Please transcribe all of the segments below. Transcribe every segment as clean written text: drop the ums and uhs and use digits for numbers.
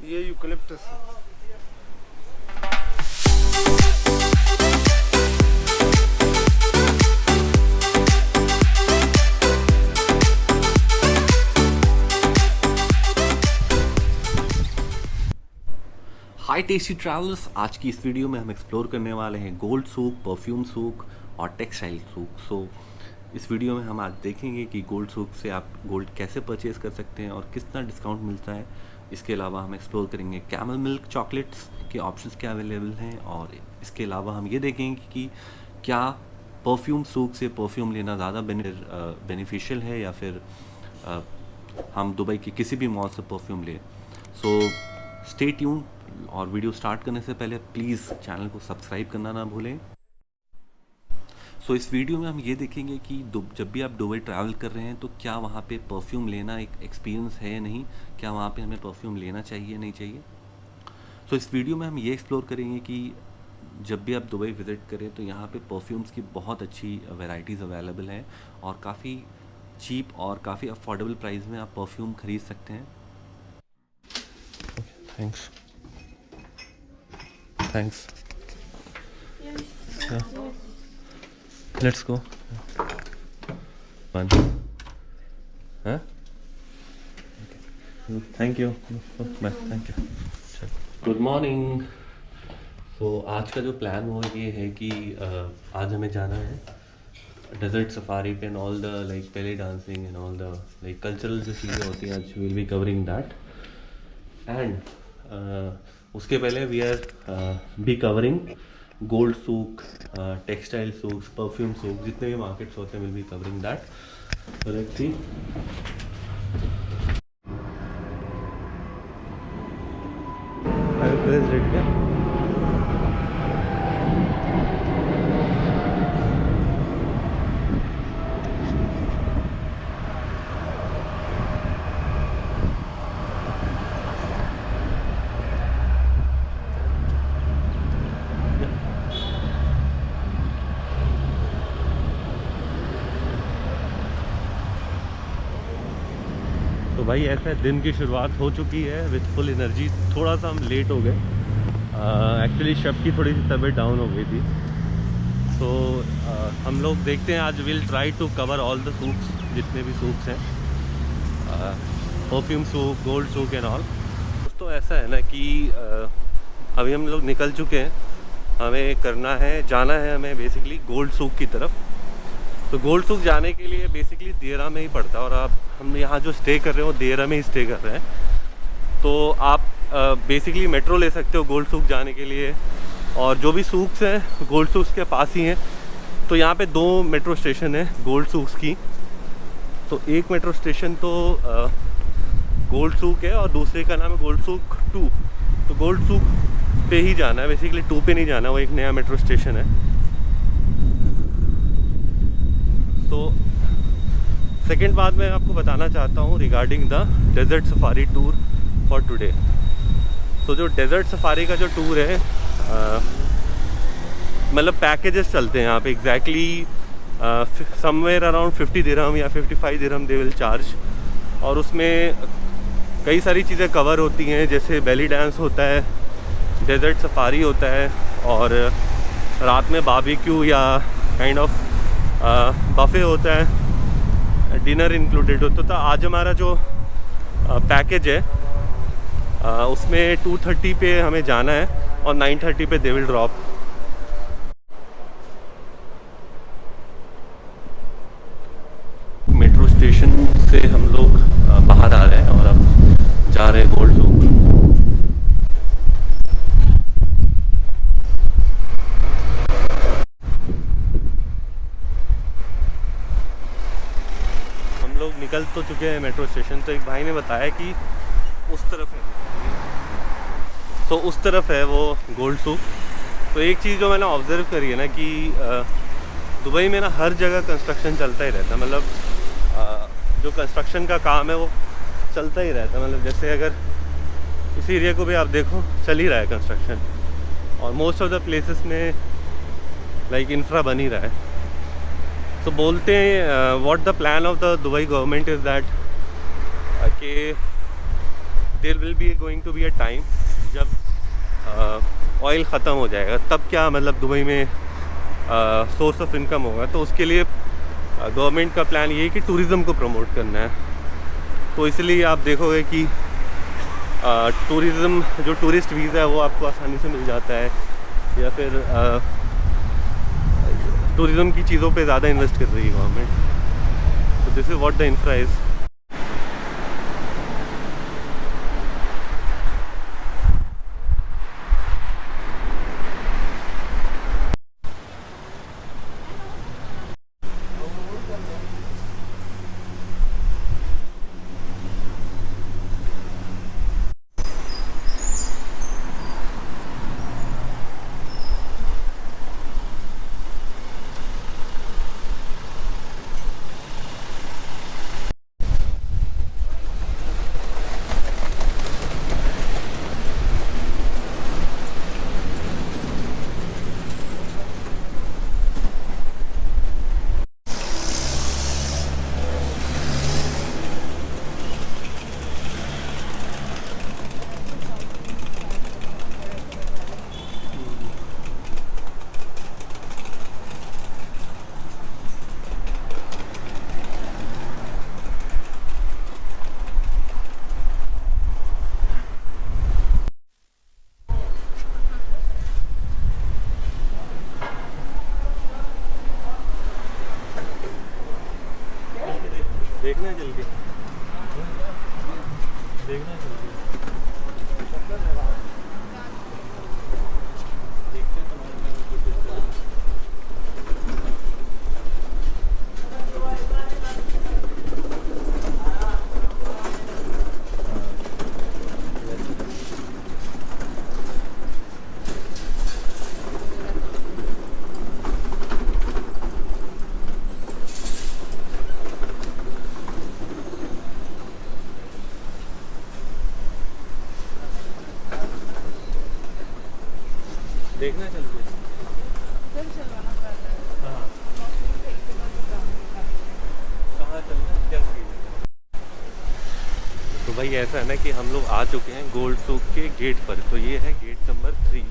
ये यूकलिप्टस है। हाय tasty travellers, आज की इस वीडियो में हम एक्सप्लोर करने वाले हैं गोल्ड सूक, परफ्यूम सूक और टेक्सटाइल सूक। सो इस वीडियो में हम आज देखेंगे कि गोल्ड सूक से आप गोल्ड कैसे परचेज़ कर सकते हैं और कितना डिस्काउंट मिलता है। इसके अलावा हम एक्सप्लोर करेंगे कैमल मिल्क चॉकलेट्स के ऑप्शंस क्या अवेलेबल हैं, और इसके अलावा हम ये देखेंगे कि क्या परफ्यूम सूक से परफ्यूम लेना ज़्यादा बेनिफिशियल है या फिर हम दुबई के किसी भी मॉल से परफ्यूम लें। सो स्टे ट्यून, और वीडियो स्टार्ट करने से पहले प्लीज़ चैनल को सब्सक्राइब करना ना भूलें। सो इस वीडियो में हम ये देखेंगे कि जब भी आप दुबई ट्रैवल कर रहे हैं तो क्या वहाँ पे परफ्यूम लेना एक एक्सपीरियंस है या नहीं, क्या वहाँ पे हमें परफ्यूम लेना चाहिए नहीं चाहिए। सो इस वीडियो में हम ये एक्सप्लोर करेंगे कि जब भी आप दुबई विज़िट करें तो यहाँ पे परफ्यूम्स की बहुत अच्छी वैरायटीज़ अवेलेबल हैं और काफ़ी चीप और काफ़ी अफोर्डेबल प्राइस में आप परफ्यूम ख़रीद सकते हैं। Thanks Thanks. Yeah. Let's go. One. Huh? Okay. Thank you. Bye. Thank you. Good morning. So आज का जो प्लान वो ये है कि आज हमें जाना है डेजर्ट सफारी पे, and all the like belly dancing and all the like cultural जो चीज़ें होती हैं, आज will be covering that. And उसके पहले we are be covering gold souk, textile souks, perfume souk, जितने भी मार्केट्स होते हैं will be covering that. Let's see. तो भाई ऐसा है, दिन की शुरुआत हो चुकी है विथ फुल एनर्जी। थोड़ा सा हम लेट हो गए, एक्चुअली शब की थोड़ी सी तबीयत डाउन हो गई थी। तो हम लोग देखते हैं, आज will try to cover all the souks, जितने भी सूक्स हैं, perfume souk, gold souk and all. दोस्तों ऐसा है ना कि अभी हम लोग निकल चुके हैं, हमें करना है, जाना है हमें बेसिकली गोल्ड सूक की तरफ। तो गोल्ड सूक जाने के लिए बेसिकली देरा में ही पड़ता है, और आप हम यहाँ जो स्टे कर रहे हो देरा में ही स्टे कर रहे हैं। तो आप बेसिकली मेट्रो ले सकते हो गोल्ड सूक जाने के लिए, और जो भी सूक्स हैं गोल्ड सूक्स के पास ही हैं। तो यहाँ पे 2 मेट्रो स्टेशन है गोल्ड सूक्स की। तो एक मेट्रो स्टेशन तो गोल्ड सूक है और दूसरे का नाम है गोल्ड सूक 2। तो गोल्ड सूक पे ही जाना है बेसिकली, 2 पे नहीं जाना, वो एक नया मेट्रो स्टेशन है। तो सेकेंड बात मैं आपको बताना चाहता हूँ regarding the desert safari tour for today. तो जो डेजर्ट सफारी का जो टूर है, मतलब पैकेजेस चलते हैं यहाँ पे एग्जैक्टली समवेयर अराउंड 50 दिरहम या 55 दिरहम दे विल चार्ज। और उसमें कई सारी चीज़ें कवर होती हैं, जैसे बेली डांस होता है, डेजर्ट सफारी होता है, और रात में बारबेक्यू या काइंड ऑफ बफे होता है, डिनर इंक्लूडेड होता। तो आज हमारा जो पैकेज है उसमें 2:30 पे हमें जाना है और 9:30 पे they will drop. Metro station से हम लोग बाहर आ रहे हैं और अब जा रहे हैं गोल्ड सूक। निकल तो चुके हैं मेट्रो स्टेशन। तो एक भाई ने बताया कि उस तरफ है, तो उस तरफ है वो गोल्ड सूक। तो एक चीज़ जो मैंने ऑब्ज़र्व करी है ना कि दुबई में ना हर जगह कंस्ट्रक्शन चलता ही रहता है, मतलब जो कंस्ट्रक्शन का काम है वो चलता ही रहता है। मतलब जैसे अगर इस एरिया को भी आप देखो, चल ही रहा है कंस्ट्रक्शन, और मोस्ट ऑफ द प्लेसेस में लाइक इंफ्रा बन ही रहा है। तो बोलते हैं what the plan of the Dubai government is that कि there will be going to be a time जब ऑयल ख़त्म हो जाएगा, तब क्या मतलब दुबई में सोर्स ऑफ इनकम होगा। तो उसके लिए गवर्नमेंट का प्लान ये है कि टूरिज़्म को प्रमोट करना है। तो इसलिए आप देखोगे कि टूरिज़्म जो टूरिस्ट वीज़ा है वो आपको आसानी से मिल जाता है, या फिर टूरिज़्म की चीज़ों पे ज़्यादा इन्वेस्ट कर रही है गवर्नमेंट। तो this is what the infra is. देखना है जल्दी, देखना है जल्दी। देखते हैं तुम्हारे देखना चलते हाँ, कहाँ चलना क्या सीन है। तो भाई ऐसा है ना कि हम लोग आ चुके हैं गोल्ड सूक के गेट पर। तो ये है गेट नंबर 3।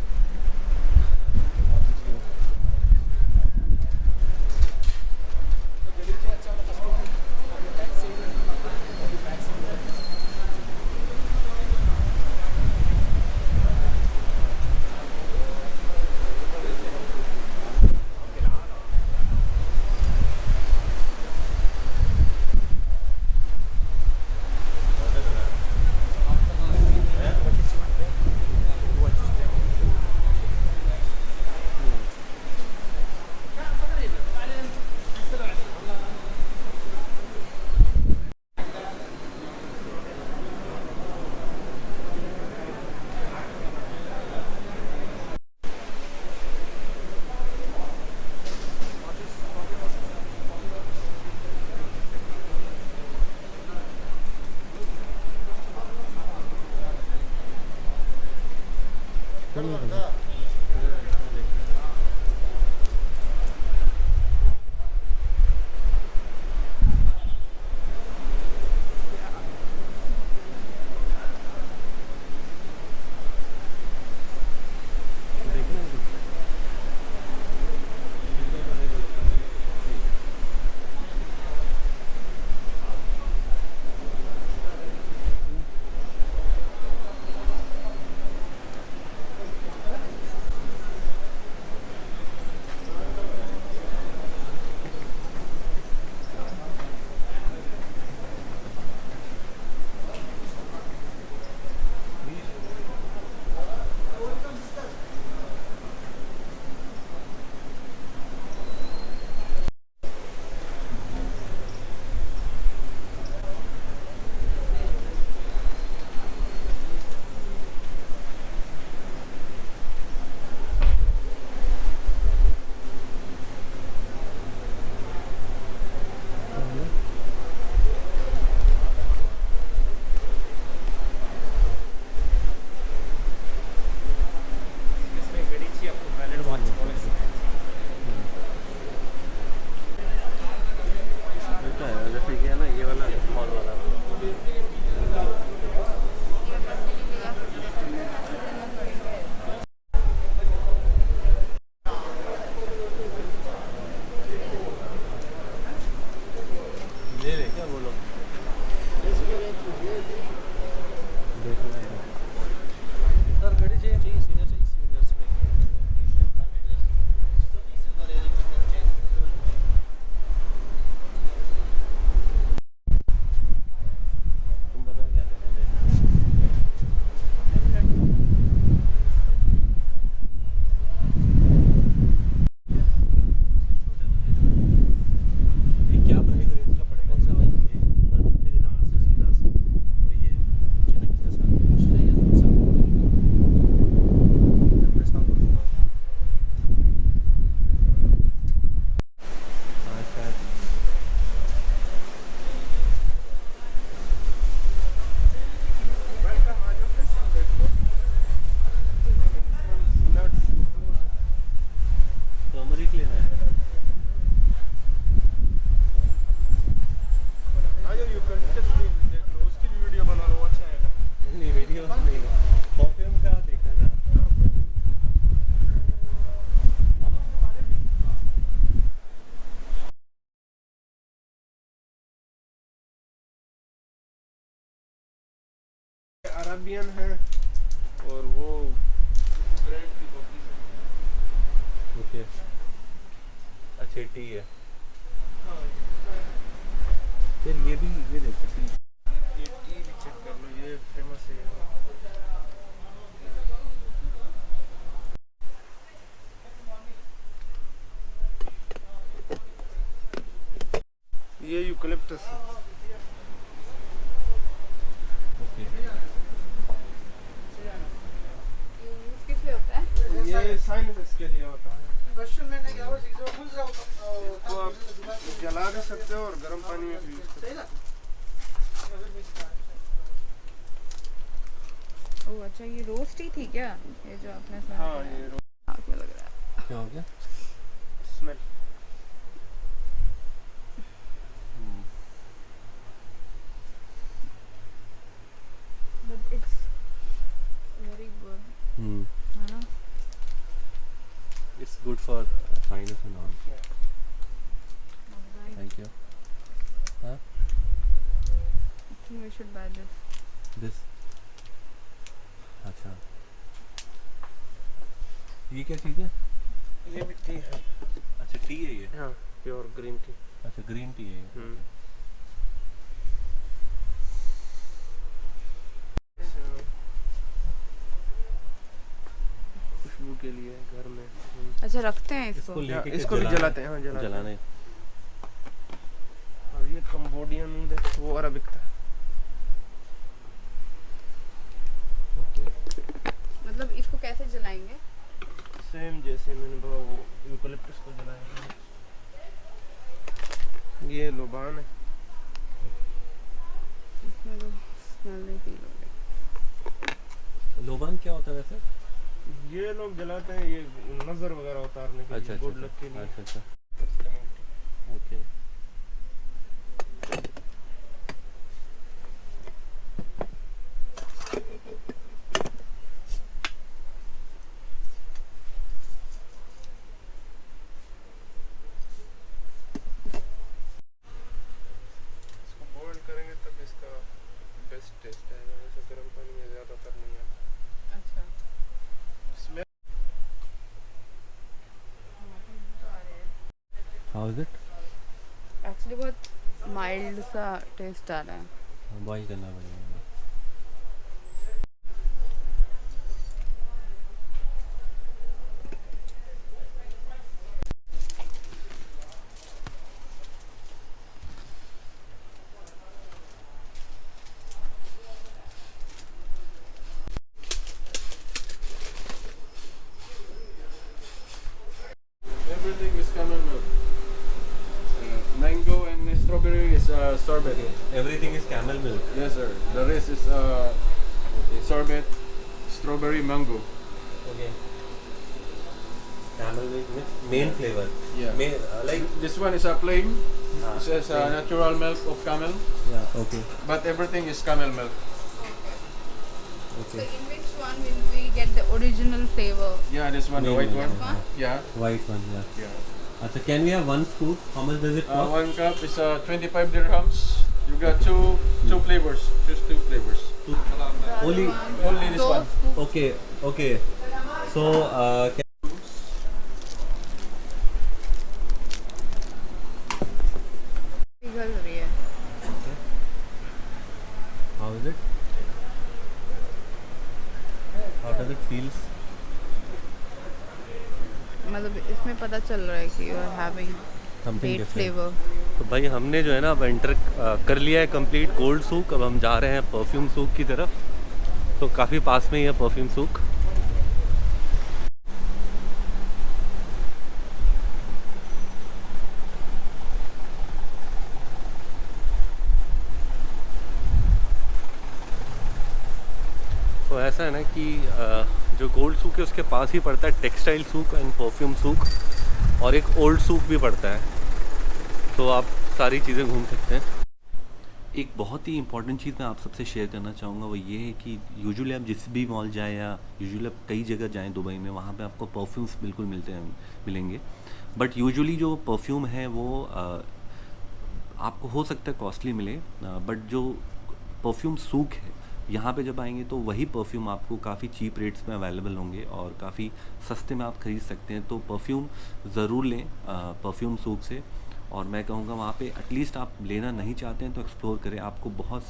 सर गाड़ी चाहिए सीनियर से तुम बताओ क्या लेना है? क्या प्राइस रेंज का पड़ेगा? कौन सा भाई? 150 दिरहम से सीधा से तो ये चेक के साथ कुछ नहीं है थोड़ा सा डिस्काउंट कर दूंगा। हाँ शायद टर्मरिक लेना है। देख लो उसकी भी वीडियो बना लो अच्छा है। नहीं वीडियो नहीं, परफ्यूम का देखना था। अरबियन है और वो ब्रांड की कॉपी है। ओके अच्छा टी है। फिर ये देखो ये टी भी चेक कर लो, ये फेमस है। ये यूकलिप्टस है। ओके किस लिए होता है? ये साइनस के लिए होता है। इसको आप जला भी सकते हो और गर्म पानी में भी यूज कर सकते हो। ओह अच्छा, ये रोस्ट ही थी क्या? ये जो आपने सुना हाँ ये आँख में लग रहा है। क्या हो गया? Smell But it's very good, है ना? It's good for sinus and all. Alright. Thank you. हाँ I think we should buy this. This अच्छा ये क्या चीज़ है? ये भी टी है। अच्छा टी है ये। हाँ प्योर ग्रीन टी। अच्छा ग्रीन टी है ये। खुशबू के लिए घर में। अच्छा रखते हैं इसको। इसको लेके इसको भी जलाते हैं। हाँ जलाने। और ये कंबोडियन ऊद है, वो अरबिक था। ओके मतलब इसको कैसे जलाएंगे? सेम जैसे मैंने बोला वो यूकलिप्टस को जलाएंगे। ये लोबान है। इसमें तो स्मेल नहीं फील हो रही। लोबान क्या होता है वैसे? ये लोग जलाते हैं ये नजर वगैरह उतारने के अच्छा लिए, गुड लक के लिए। अच्छा अच्छा ओके इसको बॉईल करेंगे तब इसका बेस्ट टेस्ट आएगा, वैसे गर्म पानी में ज़्यादातर नहीं आता। अच्छा smell how is it? Actually बहुत माइल्ड सा टेस्ट आ रहा है। बॉईल करना पड़ेगा। Everything is camel milk. Mango and strawberry is sorbet. Everything is camel milk. Yes sir. The rest is sorbet, strawberry, mango. Okay camel milk में main flavour. Yeah. Main like This one is a plain. It says natural milk of camel, या okay but everything is camel milk. So okay in which one will we get the original flavor? Yeah, this one, the Main white milk, one. huh? Yeah. White one या Yeah. अच्छा can we have one scoop? How much does it cost? 1 cup is 25 dirhams. You got two flavors. Choose two flavors. Only this दो one. scoop Okay. So पिघल रही है. how is it? How does it feels? मतलब इसमें पता चल रहा है कि यू आर हैविंग Something पेट different. फ्लेवर. तो भाई हमने जो है ना अब एंटर कर लिया है कंप्लीट गोल्ड सूक. अब हम जा रहे हैं परफ्यूम सूक की तरफ. तो काफ़ी पास में ही है परफ्यूम सूक. तो ऐसा है ना कि जो गोल्ड सूक है उसके पास ही पड़ता है टेक्सटाइल सूक एंड परफ्यूम सूक, और एक ओल्ड सूक भी पड़ता है. तो आप सारी चीज़ें घूम सकते हैं. एक बहुत ही इंपॉर्टेंट चीज़ मैं आप सबसे शेयर करना चाहूँगा वो ये है कि यूजुअली आप जिस भी मॉल जाएँ या यूजुअली आप कई जगह जाएँ दुबई में, वहाँ पे आपको परफ्यूम्स बिल्कुल मिलेंगे. बट यूजुअली जो परफ्यूम है वो आपको हो सकता है कॉस्टली मिले, बट जो परफ्यूम सूक है यहाँ पे जब आएंगे तो वही परफ्यूम आपको काफ़ी चीप रेट्स में अवेलेबल होंगे और काफ़ी सस्ते में आप ख़रीद सकते हैं. तो परफ्यूम ज़रूर लें परफ्यूम सूक से. और मैं कहूँगा वहाँ पे एटलीस्ट आप लेना नहीं चाहते हैं तो एक्सप्लोर करें. आपको बहुत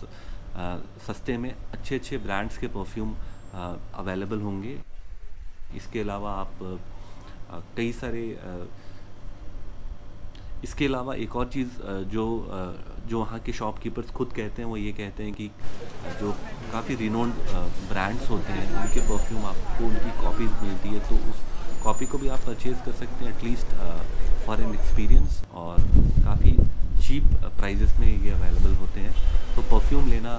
सस्ते में अच्छे ब्रांड्स के परफ्यूम अवेलेबल होंगे. इसके अलावा आप कई सारे इसके अलावा एक और चीज़ जो वहाँ के शॉपकीपर्स खुद कहते हैं वो ये कहते हैं कि जो काफ़ी रिनोन्ड ब्रांड्स होते हैं उनके परफ्यूम आपको उनकी कॉपीज़ मिलती है. तो उस कॉपी को भी आप परचेज़ कर सकते हैं एटलीस्ट फॉर एन एक्सपीरियंस, और काफ़ी चीप प्राइजेस में ये अवेलेबल होते हैं. तो परफ्यूम लेना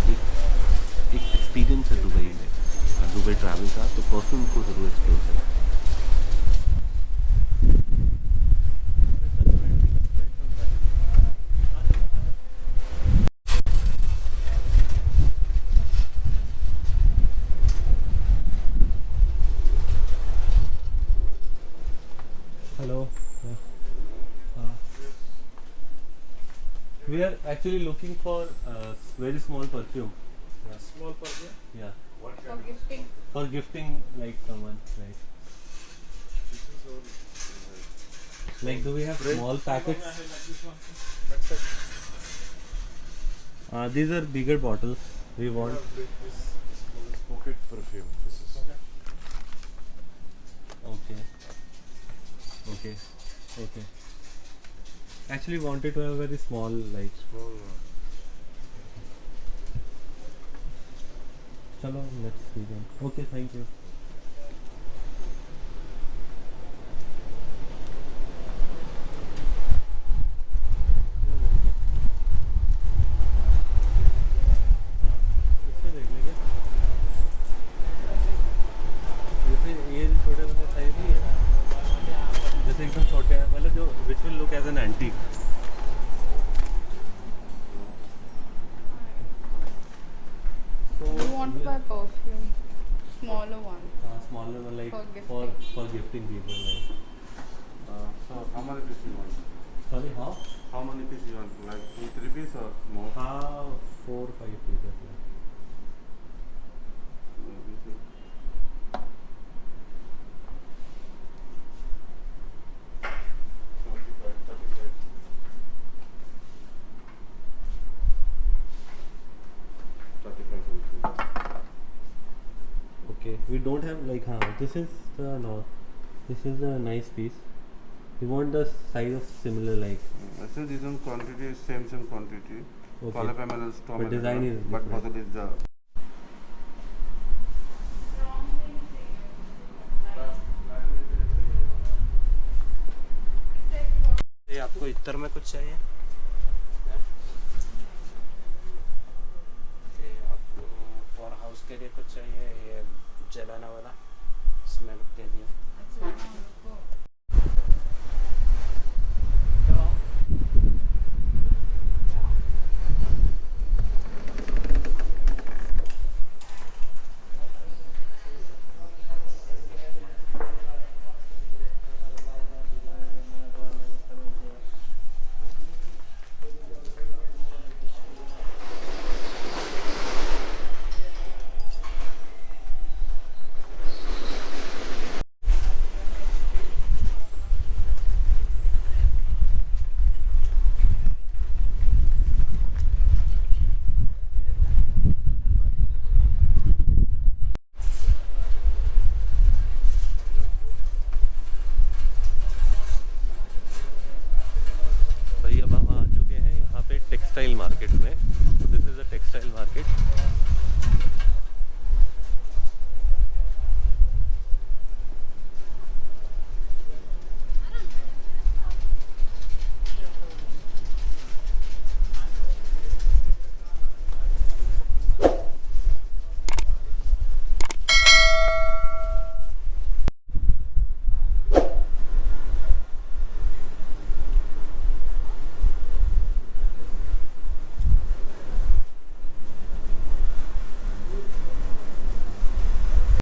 एक एक्सपीरियंस है दुबई ट्रैवल का. तो परफ्यूम को ज़रूर एक्सप्लोर करें. Hello. We are actually looking for very small perfume. Small perfume. Yeah. What For gifting. For gifting like someone. Like This is all. do we have small packets? These are bigger bottles. We want. This pocket perfume. This is. Okay. Actually wanted to have very small like. Small. Chalo, let's see them. Okay, thank you. इसमें देख लेंगे. जैसे ये छोटे वाले size ही है, जैसे एकदम छोटे हैं मतलब जो which will look as an antique. You want to buy perfume, smaller one. Smaller one like For for gifting people like. So how many pieces you want? Sorry, how? How many pieces you want? Like 2-3 pieces or more? 4-5 pieces. Okay, we don't have like this is this is a nice piece. We want the size of similar like. Actually, this one quantity is same quantity. Okay. Polyphenol is But design is but different. bottle is the. ये आपको इतर में कुछ चाहिए? ये आपको for house के लिए कुछ चाहिए? ये जलाना वाला स्मेल के लिए.